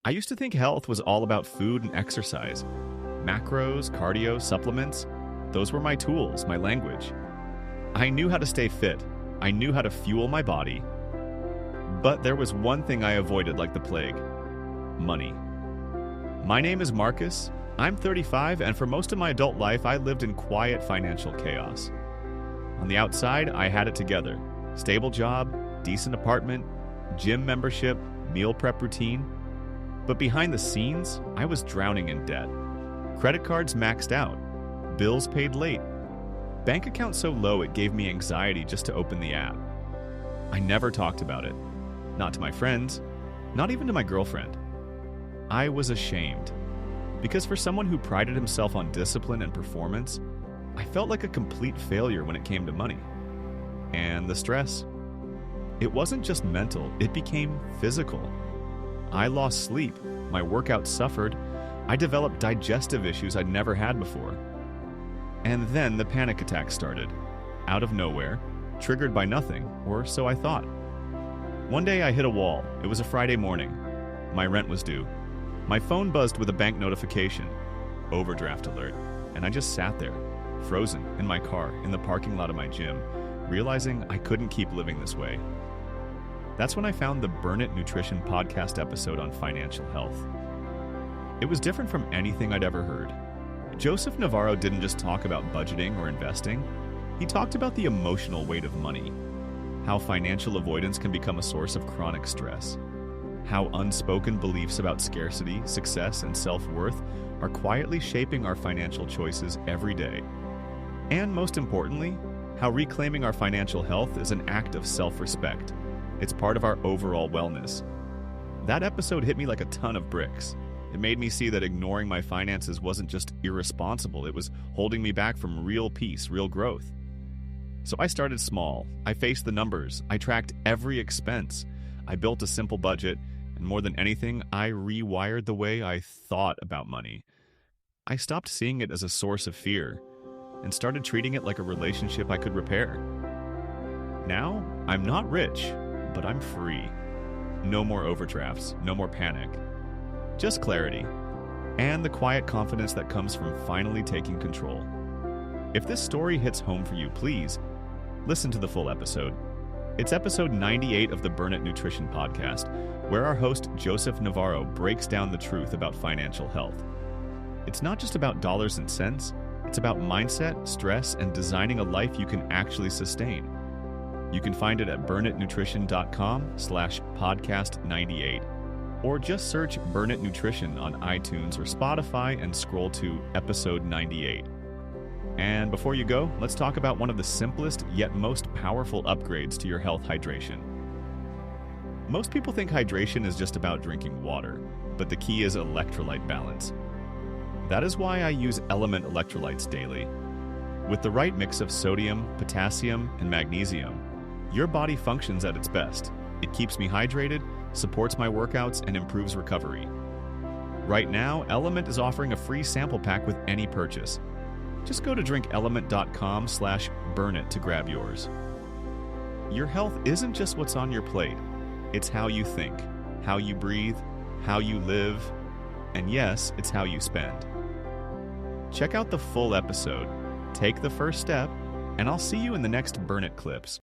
I used to think health was all about food and exercise. Macros, cardio, supplements, those were my tools, my language. I knew how to stay fit. I knew how to fuel my body. But there was one thing I avoided like the plague: money. My name is Marcus. I'm 35, and for most of my adult life, I lived in quiet financial chaos. On the outside, I had it together: stable job, decent apartment, gym membership, meal prep routine. But behind the scenes, I was drowning in debt. Credit cards maxed out, bills paid late, bank account so low it gave me anxiety just to open the app. I never talked about it. Not to my friends, not even to my girlfriend. I was ashamed. Because for someone who prided himself on discipline and performance, I felt like a complete failure when it came to money. And the stress. It wasn't just mental, it became physical. I lost sleep, my workouts suffered, I developed digestive issues I'd never had before. And then the panic attack started, out of nowhere, triggered by nothing, or so I thought. One day I hit a wall. It was a Friday morning. My rent was due. My phone buzzed with a bank notification, overdraft alert, and I just sat there, frozen, in my car, in the parking lot of my gym, realizing I couldn't keep living this way. That's when I found the Burn It Nutrition podcast episode on financial health. It was different from anything I'd ever heard. Joseph Navarro didn't just talk about budgeting or investing. He talked about the emotional weight of money, how financial avoidance can become a source of chronic stress, how unspoken beliefs about scarcity, success, and self-worth are quietly shaping our financial choices every day. And most importantly, how reclaiming our financial health is an act of self-respect. It's part of our overall wellness. That episode hit me like a ton of bricks. It made me see that ignoring my finances wasn't just irresponsible, it was holding me back from real peace, real growth. So I started small. I faced the numbers. I tracked every expense. I built a simple budget, and more than anything, I rewired the way I thought about money. I stopped seeing it as a source of fear and started treating it like a relationship I could repair. Now, I'm not rich, but I'm free. No more overdrafts, no more panic. Just clarity, and the quiet confidence that comes from finally taking control. If this story hits home for you, please listen to the full episode. It's episode 98 of the Burn It Nutrition podcast, where our host Joseph Navarro breaks down the truth about financial health. It's not just about dollars and cents, it's about mindset, stress, and designing a life you can actually sustain. You can find it at burnitnutrition.com/podcast98. Or just search Burn It Nutrition on iTunes or Spotify and scroll to episode 98. And before you go, let's talk about one of the simplest yet most powerful upgrades to your health hydration. Most people think hydration is just about drinking water, but the key is electrolyte balance. That is why I use Element electrolytes daily. With the right mix of sodium, potassium, and magnesium, your body functions at its best. It keeps me hydrated, supports my workouts, and improves recovery. Right now, Element is offering a free sample pack with any purchase. Just go to drinkelement.com/burnit to grab yours. Your health isn't just what's on your plate. It's how you think, how you breathe, how you live, and yes, it's how you spend. Check out the full episode, take the first step, and I'll see you in the next Burn It clips.